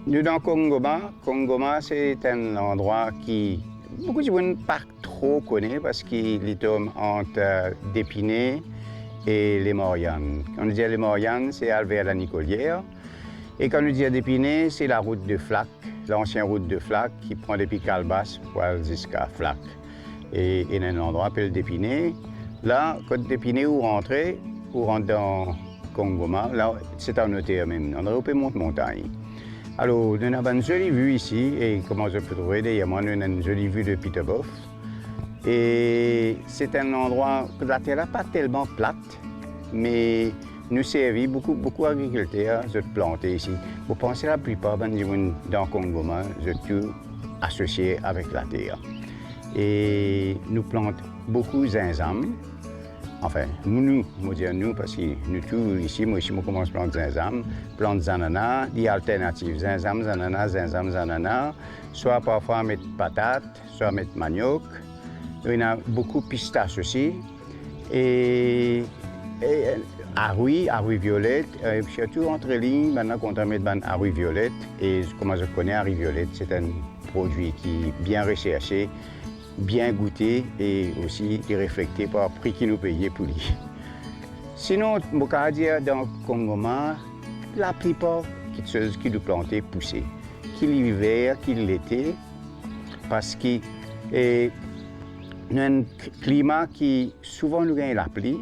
Nous dans Kongoma, Kongoma c'est un endroit qui beaucoup de gens ne pas trop connaissent parce qu'il est entre d'Épinay et les Maurianes. Quand on dit les Maurianes, c'est vers la Nicolière. Et quand on dit d'Épinay, c'est la route de Flac, l'ancienne route de Flac qui prend depuis Calbas pour aller jusqu'à Flac. Et il y a un endroit appelé d'Épinay. Là, quand d'Épinay, vous rentrez dans Kongoma, là, c'est en hauteur même. On peut monter montagne. Alors, nous avons une jolie vue ici, et comment je peux trouver, derrière moi, nous avons une jolie vue de Peterbof. Et c'est un endroit que la terre n'est pas tellement plate, mais nous servit beaucoup d'agriculteurs de planter ici. Vous pensez la plupart des gens dans Kongoma, je tout associé avec la terre. Et nous plantons beaucoup de zinzam. Enfin, nous, parce que nous tous ici, moi commence à planter zinzam, plante zanana, des alternatives, zinzam, zanana, soit parfois mettre patates, soit mettre manioc. Il y a beaucoup de pistaches aussi. Et arouille violette, surtout entre lignes, maintenant qu'on a mis arouille violette, et comme je connais arouille violette, c'est un produit qui est bien recherché, bien goûté et aussi réflecté par le prix qu'ils nous payaient pour lui. Sinon, je peux dire dans Kongoma, la plupart des choses qui nous planter pousser, qu'il l'hiver, qu'il l'été, parce que nous avons un climat qui souvent nous gagne la pluie.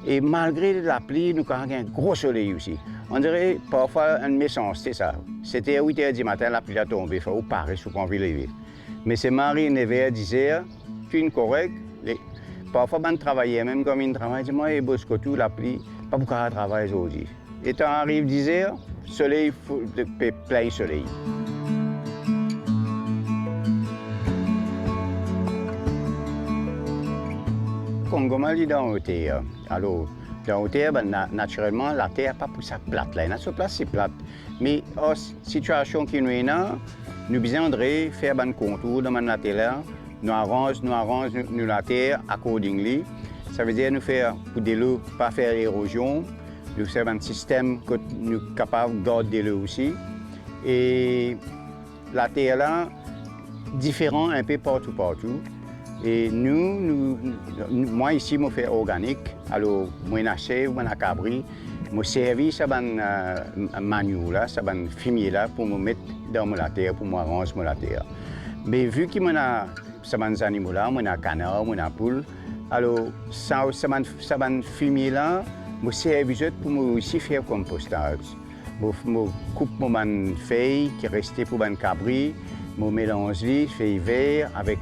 Et malgré la pluie, nous avons un gros soleil aussi. On dirait parfois une méchanceté, ça. C'était à 8 h du matin, la pluie a tombé, il faut parer sous qu'on veut lever. Mais c'est Marie Nevers disait, tu es correct. Parfois, on travaillait, même comme il travaille, je dis, moi, tout la pluie, pas beaucoup de travail aujourd'hui. Et quand arrive 10 h, soleil, plein soleil. Kongoma est dans la terre. Alors, dans la terre, naturellement, la terre n'est pas pour sa plate. Là. Notre place, c'est plate. Mais en situation qui nous est là, nous besoin faire un contour dans la terre. Nous arrangeons la terre accordingly. Ça veut dire nous faire pour de l'eau, pas faire l'érosion. Nous faire un système que nous sommes capables de garder l'eau aussi. Et la terre là, différent un peu partout. Et moi ici, je fais organique. Alors, moi, je suis cabri, je servis ça manioc là, ça fumier là pour me mettre dans la terre, pour m'arranger la terre. Mais vu que ça des animaux là, moi canard, moi poule, alors ça fumier là, je servis pour me aussi faire compostage. Je coupe mon feuille qui restait pour mon cabri. Je mélange les feuilles vertes avec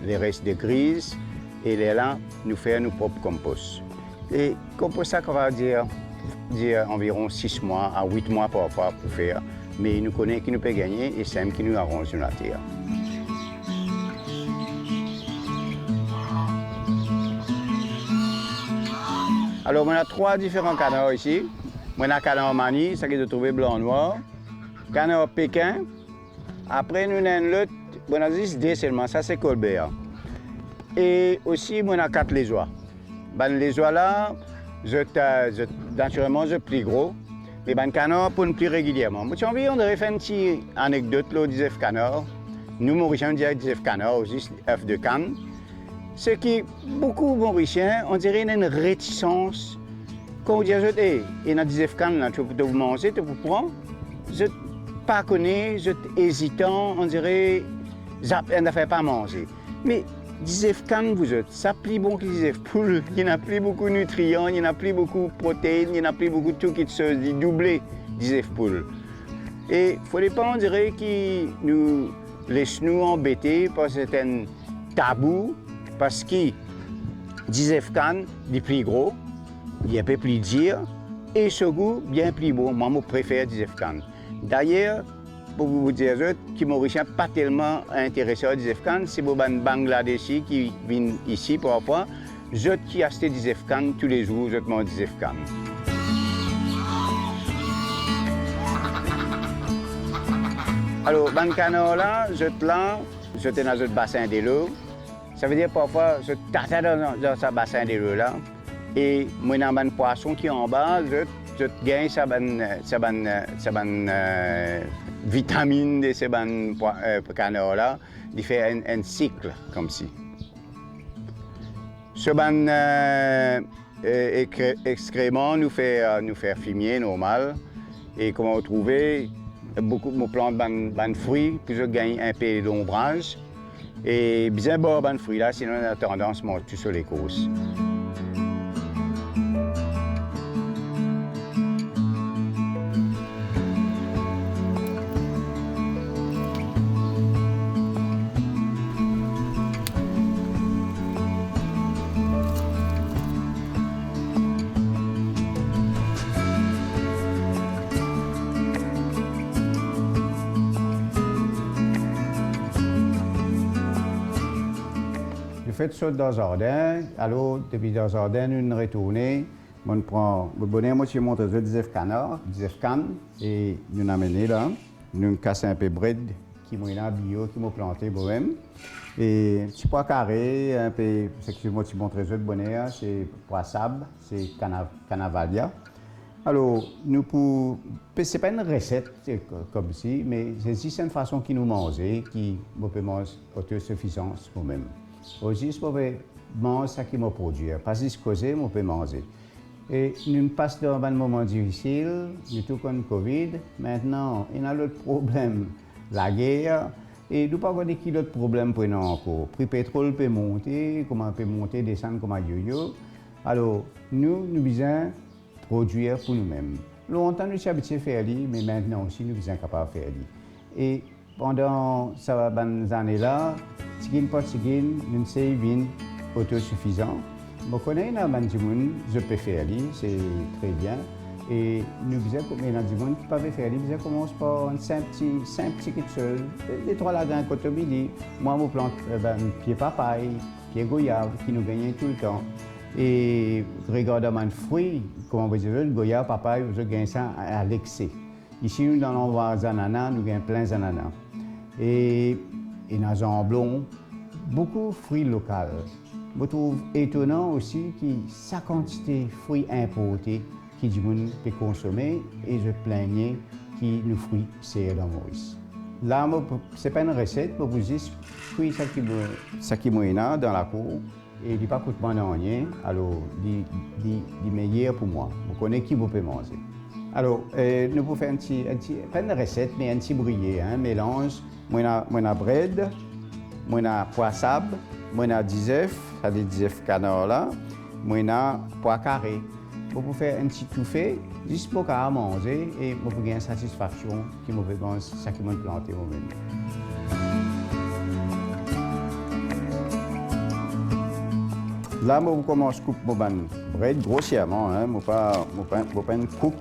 les restes de grise et là, nous faisons nos propres compost. Et compost, ça va dire environ 6 mois à 8 mois parfois pour faire. Mais nous connaissons qui nous peut gagner et c'est qui nous arrange sur la terre. Alors, on a 3 différents canards ici. On a canard mani, ça qui est trouvé blanc-noir. Canard pékin. Après, nous avons l'autre, on a 10 seulement, ça c'est Colbert. Et aussi, on a 4 lézois. Les oies là, naturellement, je plie gros. Mais les canards, pour nous plier régulièrement. J'ai envie de faire une petite anecdote là, des œufs canards. Nous, Mauriciens, on dit des œufs canards aussi, œufs de canne. Ce qui, beaucoup de Mauriciens, on dirait une réticence. Quand on dit, il y a des œufs cannes, tu peux vous manger, tu peux prendre. Pas connu, hésitant, on dirait, on ne fait pas manger. Mais des œufs cannes, vous êtes, ça plie bon que des œufs poules. Il n'y a plus beaucoup de nutriments, il n'y a plus beaucoup de protéines, il n'y a plus beaucoup de tout qui se doublé des œufs poules. Et il ne faut pas, on dirait, qu'ils nous laissent nous embêter parce que c'est un tabou, parce que des œufs cannes, des plus gros, il y a un peu plus dire, et ce goût bien plus bon. Moi, je préfère des œufs cannes. D'ailleurs, pour vous dire, qui Mauriciens pas tellement intéressés à des Afghans, c'est les Bangladeshis qui viennent ici parfois. Je qui achète des Afghans tous les jours, je mange des Afghans. Alors, dans le canard là, je suis dans un bassin de l'eau. Ça veut dire parfois, je tâte dans ce bassin de l'eau là. Et moi, dans un poisson qui est en bas, tout gain ça vitamine de ces canards là, il fait un cycle comme si. Ce excrément nous fait fumier normal et comment on trouver beaucoup de plantes ban fruits puis je gagne un peu d'ombrage et bien bon ban fruits là sinon on a tendance à manger tout sur les courses. Je fais ça dans le jardin. Alors, depuis dans le jardin, nous retournons. On prend le bonnet, moi, je montre 10 canards, 10 cannes, et nous amenons là. Nous cassons un peu de bread qui m'a bio, qui m'a planté moi-même. Et un petit pois carré, un peu, ce que moi, je montre le bonnet, c'est pois sable, c'est canavalia. Alors, c'est pas une recette comme si, mais c'est une façon qui nous manger, qui nous peut manger autosuffisance nous-mêmes. Aussi, je peux manger ce qui me produit. Pas juste causer, je peux manger. Et nous passons dans un moment difficile, tout comme le Covid. Maintenant, il y a l'autre problème, la guerre. Et nous n'avons pas d'autres problèmes pour nous encore. Le prix du pétrole peut monter, comment peut monter, descendre comme un yo-yo. Alors, nous besoin produire pour nous-mêmes. Longtemps, nous sommes habitués à faire ça, mais maintenant aussi, nous sommes capables de faire ça. Et pendant ces années-là, nous sommes autosuffisants. Je connais je peux faire ça, c'est très bien. Et nous disons que les gens qui peuvent faire ça, commence par un simple petit seul. Les trois lagans côté midi. Moi, je plante pied papaye, pied goyave, qui nous gagnent tout le temps. Et regardons les fruits, comme vous dites, le goyave, papaye, je gagne ça à l'excès. Ici, nous, dans l'envoi des ananas, nous gagnons plein d'ananas. Et dans le jambon, beaucoup de fruits locaux. Je trouve étonnant aussi que sa quantité de fruits importés que les gens peuvent consommer et je plaignais que nos fruits c'est dans Maurice. Là, ce n'est pas une recette, mais vous dites fruits ça qui est dans la cour et il n'est pas coûte moins rien, alors il est meilleur pour moi. Vous connaissez qui vous pouvez manger. Alors, nous pouvons faire pas une recette, mais un petit brouillé, un mélange. Moi, on a bread, moi, on a pois sable, moi, on a 10 œufs, ça veut dire 10 œufs canards là, moi, on a pois carré. Vous pouvez faire un petit tout fait, juste pour manger et vous pouvez gagner satisfaction qui me fait manger ça qui m'a planté moi-même. Là, je commence à couper mon bread grossièrement, je ne vais pas une cook.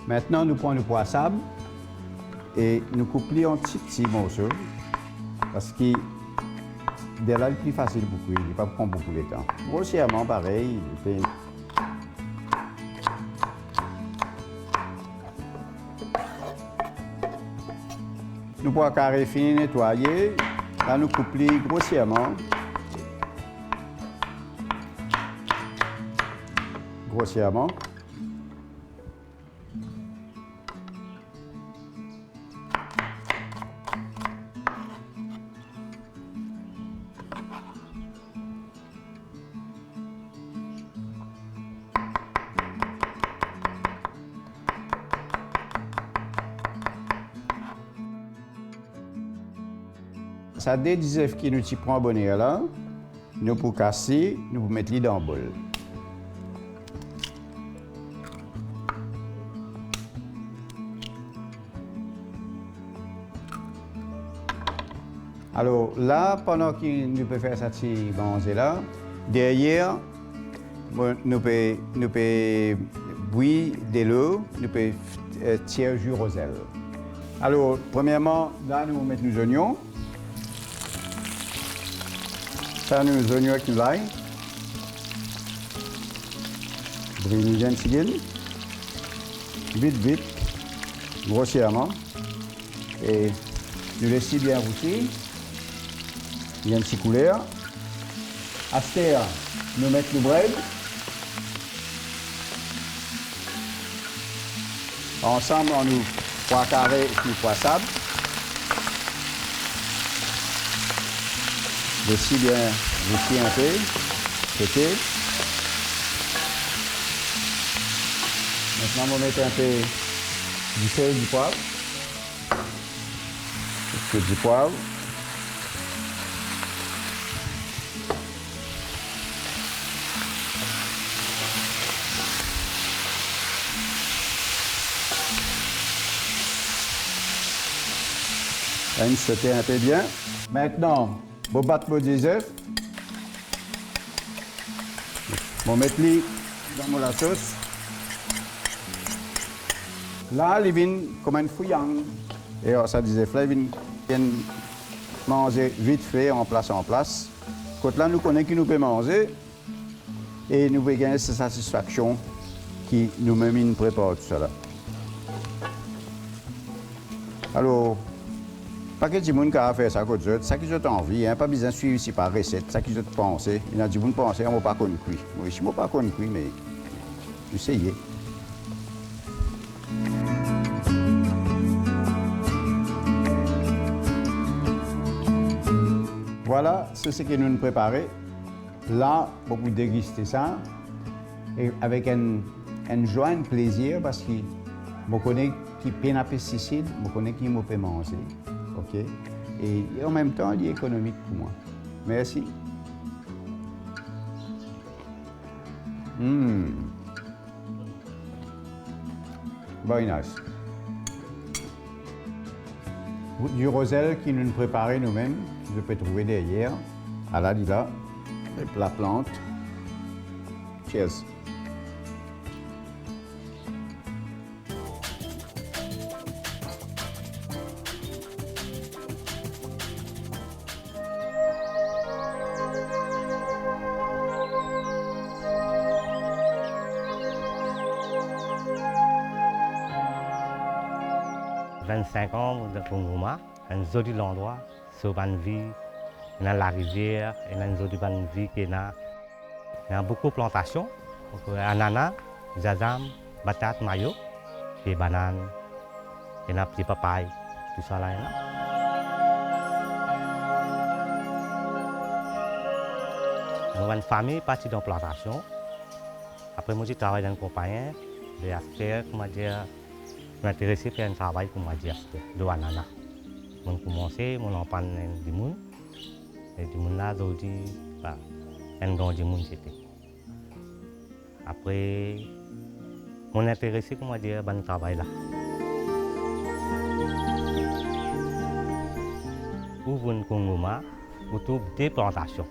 Maintenant, nous prenons le pois sable et nous coupons en petits morceaux parce que de là, c'est plus facile pour cuire, il ne va pas prendre beaucoup de temps. Grossièrement, pareil. Nous pois carrés finis nettoyés, là nous coupons grossièrement. Grossièrement. Ça des 10 œufs qui nous prend bonnet là, nous pour casser, nous pour mettre dans le bol. Alors là, pendant que nous pouvons faire ça manger là, derrière, nous pouvons boire de l'eau, nous pouvons tirer jus roselle. Alors, premièrement, là, nous mettons nos oignons. Ça, nos oignons avec l'ail. Brûlons un petit peu. vite, grossièrement. Et nous laissons bien rousser. Il y a une petite couleur. À ce terre, nous mettons le bread. Ensemble, on nous pois carré et nous pois sable. Laissez bien rousser un peu. Côté. Maintenant, on va mettre un peu du sel, du poivre. Un peu du poivre. On sauter un peu bien. Maintenant, on va battre des œufs. On va mettre les dans la sauce. Là, ils viennent comme un fouillant. Et ça disait, ils viennent manger vite fait, en place. Quand là, nous connaissons qui nous peut manger. Et nous pouvons gagner cette satisfaction qui nous-mêmes prépare tout cela. Alors, pas que tout le monde qui a fait ça, ça qui j'ai envie, hein, pas besoin de suivre ici par recette, ça qui j'ai pensé. Il y a du monde pensé, on ne va pas connaître cuit. Moi, je ne vais pas connaître cuit, mais essayez. Voilà, c'est ce que nous nous préparons. Là, on peut déguster ça et avec un joie, un plaisir, parce que je connais qui peine à pesticides, je connais qui me peut manger. OK? Et en même temps, il est économique pour moi. Merci. Very nice. Du roselle qui nous préparons nous-mêmes, je peux trouver derrière, à la lila, la plante. Cheers. «25 ans de Kongoma, un joli endroit, sur une vie, dans la rivière, et dans une jolie vie qui il y a beaucoup de plantations, ananas, zazam, patates, mayo, et bananes, et un petit papaye, tout ça là. Nous avons une famille partie dans la plantation. Après, moi, j'ai travaillé dans une compagnie, et après, comment dire, je suis intéressé à faire un travail pour moi dire de ananas. J'ai commencé, mon enfant du monde. Et du monde là, aujourd'hui, un grand du monde c'était. Après, je suis intéressé comment dire dans le travail là. Ouvre une Kongoma, autour des plantations,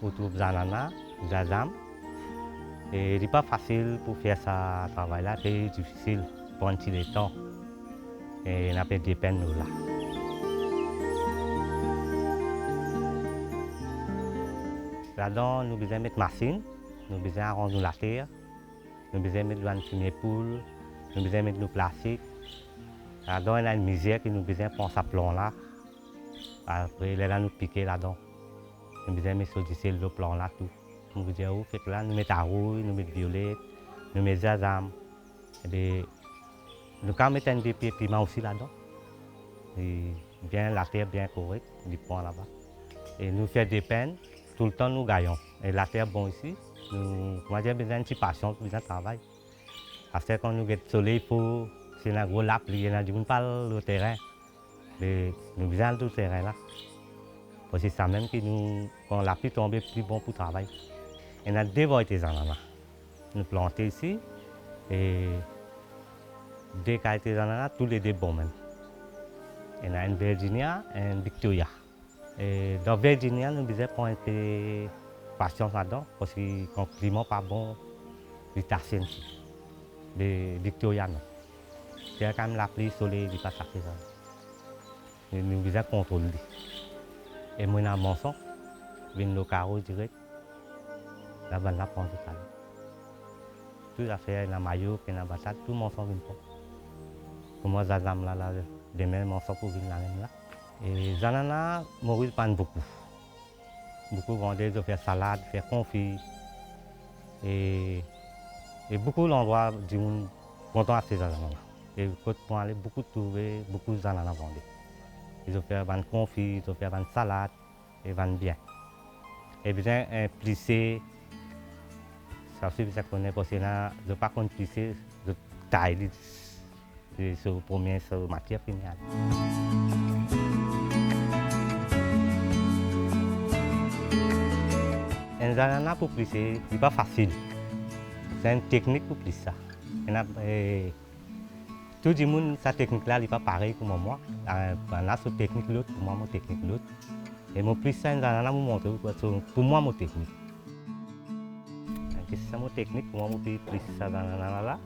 autour des ananas, des ananas. Et il n'est pas facile pour faire ce travail-là, c'est difficile, prendre le temps. Et on a fait des peines là. Là-dedans, nous devons mettre machine, nous devons arranger la terre, nous devons mettre une fumier poule, nous devons mettre le plastique. Là-dedans, il y a une misère que nous devons prendre ce plan-là. Après, là, nous piquer là-dedans. Nous devons mettre le plan-là, tout. Nous disons, fait que là, nous mettons rouille, nous mettons violet, nous mettons zazam. Et nous pouvons mettre un des piments aussi là-dedans. Bien la terre bien correcte, du point là-bas. Et nous faisons des peines, tout le temps nous gagnons. Et la terre bon ici, nous avons besoin de passion, besoin de travail. Après, quand nous avons le soleil, c'est un gros lap, il y a du monde parle le terrain. Mais nous avons besoin de tout terrain là. C'est ça même que nous, quand la pluie tombe, plus bon pour travailler. Et on a dévoré des ananas. Nous plantons ici et deux qualités d'ananas, tous les deux bons même. Il y a une Virginia et une Victoria. Et dans Virginia, nous devons prendre un peu de patience là-dedans parce que quand le climat n'est pas bon, il est assez. Les Victoria, non. C'est quand même la pluie, le soleil, il n'est pas ça. Et nous devons contrôler. Et moi, dans mon sang, je viens le carreau direct. Là-bas, là, prendre tout ça. tout à fait la maillot et la patate, tout mon sang vient pas. Pour moi, zazam là, demain, mon sang pour venir là. Et zanana, Maurice pas beaucoup. Beaucoup vendent, de faire salade, faire confit. Et beaucoup d'endroits du monde content à ces ananas. Et quand on aller beaucoup trouver, beaucoup d'ananas vendus. Ils ont fait des confits, ils ont fait des salades, et vendent bien. Et bien plissé, ça aussi vous connaissez parce que là, je ne pas plissé, je taille sur première sur matière première. Un ananas pour plisser, ce n'est pas facile. C'est une technique pour plisser ça. Tout le monde, cette technique-là n'est pas pareille pour moi. Là, cette technique l'autre, pour moi, mon technique l'autre. Et mon plisser un ananas, vous montre pour moi, mon technique. C'est mon technique, pour moi, mon plisser ça dans l'ananas là.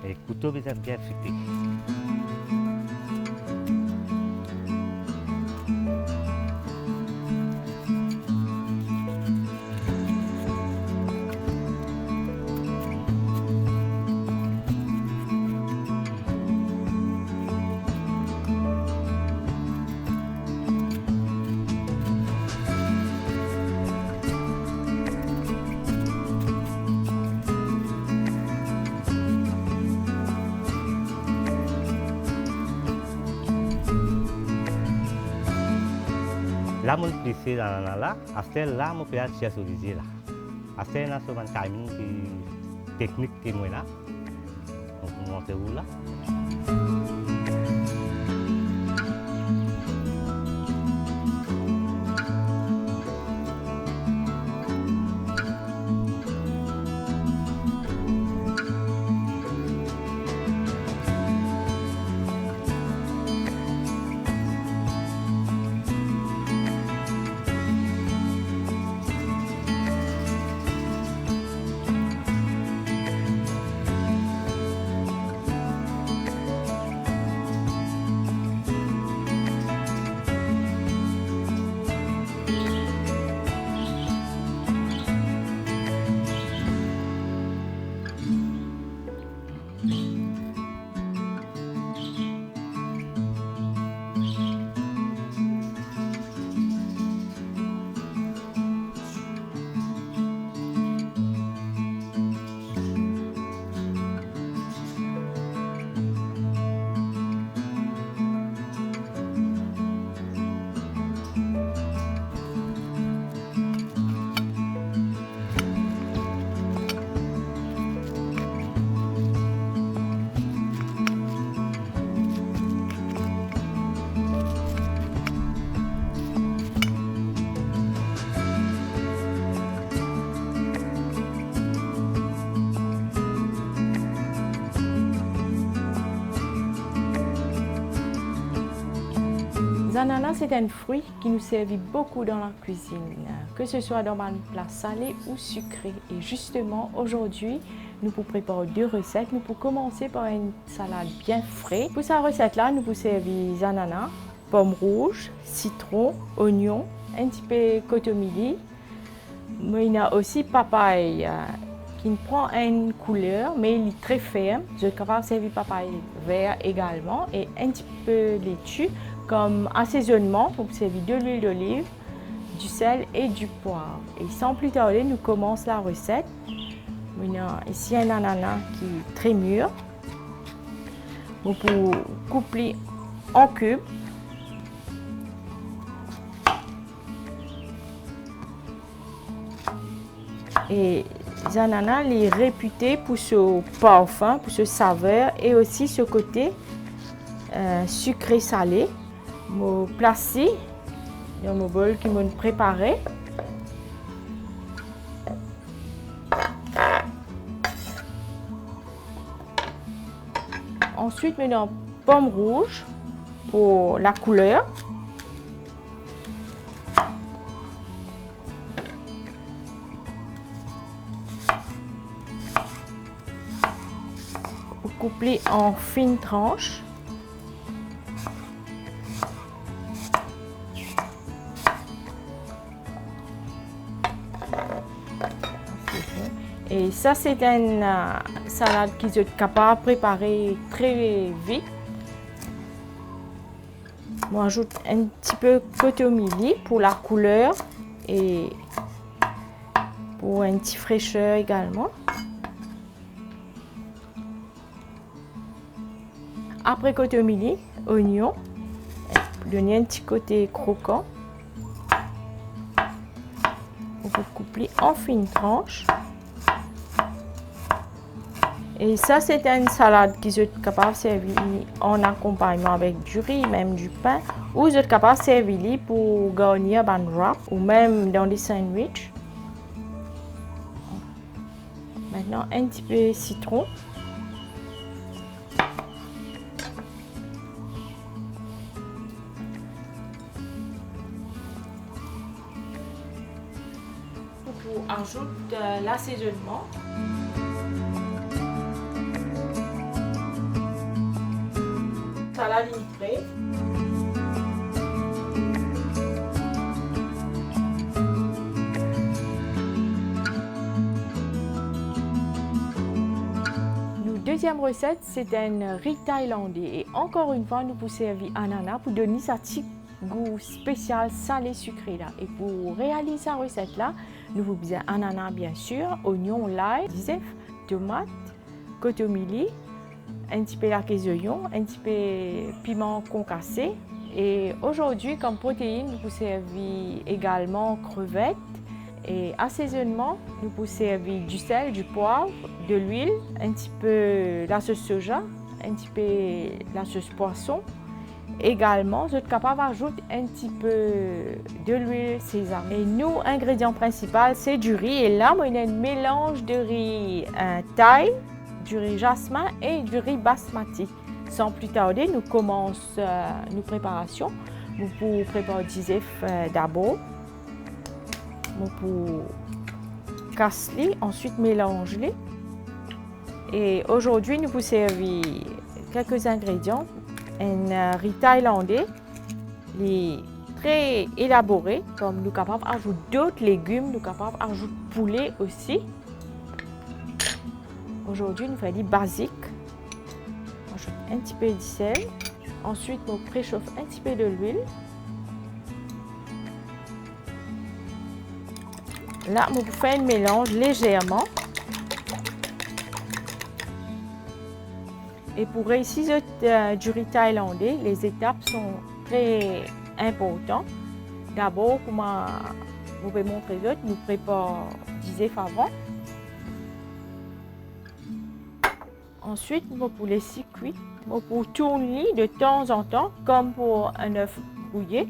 Et le couteau bien affûté. Là, je suis plissé dans l'ananas. Après, là, je peux chercher sur les là. Après, là, c'est un timing technique que moi là. Donc, je monte où là. L'ananas, c'est un fruit qui nous servit beaucoup dans la cuisine, que ce soit dans un plat salé ou sucré. Et justement, aujourd'hui, nous vous préparons deux recettes. Nous pouvons commencer par une salade bien fraîche. Pour cette recette-là, nous pouvons servir ananas, pommes rouges, citron, oignons, un petit peu cotomili. Mais il y a aussi papaye qui prend une couleur, mais il est très ferme. Je suis capable de servir papaye vert également et un petit peu laitue. Comme assaisonnement, pour servir de l'huile d'olive, du sel et du poivre. Et sans plus tarder, nous commençons la recette. On a ici un ananas qui est très mûr. Vous pouvez couper en cubes. Et l'ananas est réputé pour ce parfum, pour ce saveur et aussi ce côté sucré-salé. Je place dans mon bol qui m'a préparé. Ensuite, je mets pomme rouge pour la couleur. Pour couper en fines tranches. Et ça, c'est une salade qui est capable de préparer très vite. On ajoute un petit peu de cotomili pour la couleur et pour une petite fraîcheur également. Après cotomili, oignon, pour donner un petit côté croquant. On peut couper en fines tranches. Et ça, c'est une salade qui est capable de servir en accompagnement avec du riz, même du pain, ou vous êtes capable de servir pour garnir un wrap ou même dans des sandwichs. Maintenant, un petit peu de citron. On ajoute l'assaisonnement. Salade livrée. Notre deuxième recette, c'est un riz thaïlandais. Et encore une fois, nous vous servir ananas pour donner sa petit goût spécial salé sucré là. Et pour réaliser cette recette là, nous vous besoin ananas bien sûr, oignon, l'ail, tomates, cotomili, un petit peu la oignon, un petit peu piment concassé. Et aujourd'hui, comme protéine, nous vous servir également crevettes. Et assaisonnement, nous vous servir du sel, du poivre, de l'huile, un petit peu la sauce soja, un petit peu la sauce poisson. Également, vous êtes capable d'ajouter un petit peu de l'huile sésame. Et nos ingrédients principaux, c'est du riz. Et là, on a un mélange de riz thaï, du riz jasmin et du riz basmati. Sans plus tarder, nous commençons nos préparations. Nous pouvons préparer des œufs d'abord. Nous pouvons casser, ensuite mélanger. Et aujourd'hui, nous vous servir quelques ingrédients. Un riz thaïlandais, très élaboré, comme nous sommes capables d'ajouter d'autres légumes, nous sommes capables d'ajouter poulet aussi. Aujourd'hui, nous faisons des basiques. On ajoute un petit peu de sel. Ensuite, on préchauffe un petit peu de l'huile. Là, on fait un mélange légèrement. Et pour réussir du riz thaïlandais, les étapes sont très importantes. D'abord, comme je vais montrer, nous préparons des œufs avant. Ensuite, nous pour laisser cuire. Pour tourner de temps en temps, comme pour un œuf brouillé.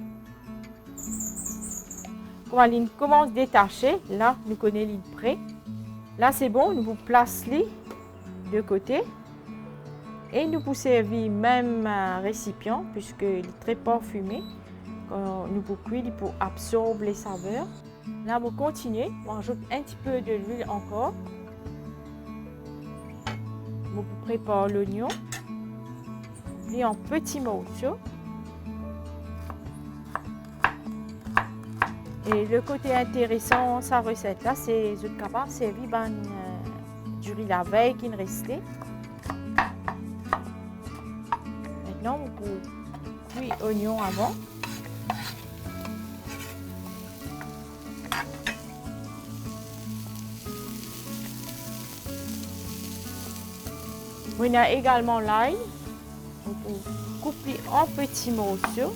Quand la ligne commence à détacher, là, nous connaissons l'île près. Là, c'est bon, nous vous plaçons de côté. Et nous vous servir même récipient, puisqu'il est très parfumé. Quand nous vous cuire pour absorber les saveurs. Là, vous continuez, on ajoute un petit peu de l'huile encore. Vous préparez l'oignon, puis en petits morceaux. Et le côté intéressant de sa recette là, c'est que vous êtes capable de servir du riz la veille qui ne restait. Maintenant, vous pouvez cuire l'oignon avant. On a également l'ail. Vous pouvez couper en petits morceaux.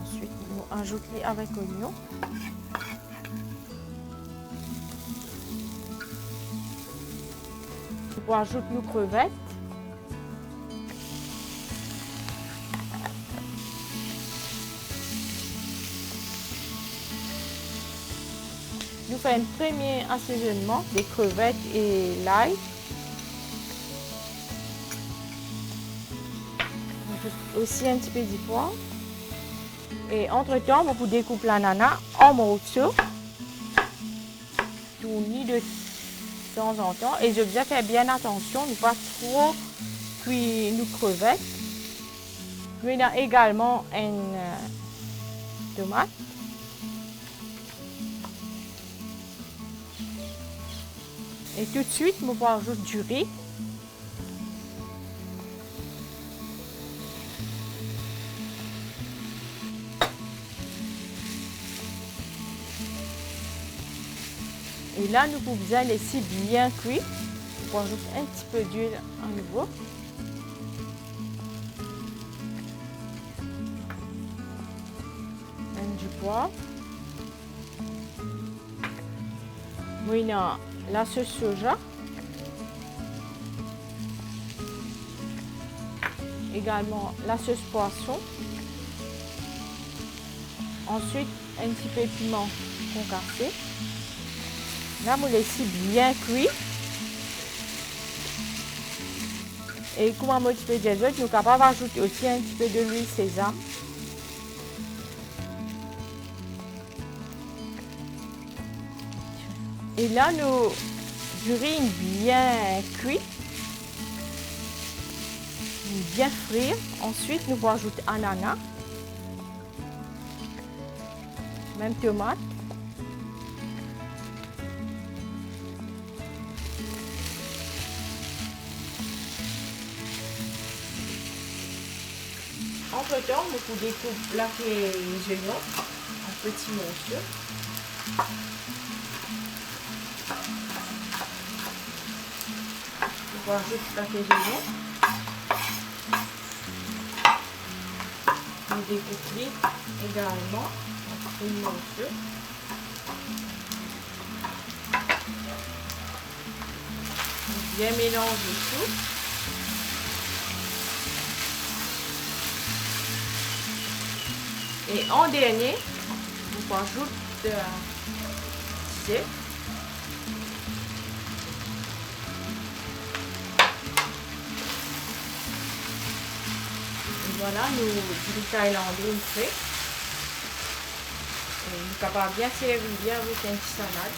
Ensuite, nous ajoutons avec l'oignon. Vous pouvez ajouter nos crevettes. Nous faisons un premier assaisonnement des crevettes et l'ail. Aussi un petit peu de poivre. Et entre-temps, vous pouvez découper l'ananas en morceaux. Tournez de temps en temps. Et je vous ai fait bien attention, ne pas trop cuire nos crevettes. Nous avons également une tomate. Et tout de suite, je vais ajouter du riz. Et là, nous pouvons bien laisser bien cuire. On ajoute un petit peu d'huile à nouveau. Du poivre. Maintenant, la sauce soja. Également la sauce poisson. Ensuite, un petit peu de piment concassé. Là, vous laissez bien cuire. Et comme un petit peu de nous sommes capables d'ajouter aussi un petit peu de l'huile sésame. Et là, nous du riz bien cuit, bien frire. Ensuite, nous allons ajouter ananas, même tomate. Entre-temps, nous pouvons découper les oignons en petits morceaux. On va ajouter les oignons. Nous découpons également en petits morceaux. Bien mélanger tout. Et en dernier, on ajoute de la sel. Et voilà, nous du thaïlandais frais. Nous sommes capables de bien servir avec une petite salade.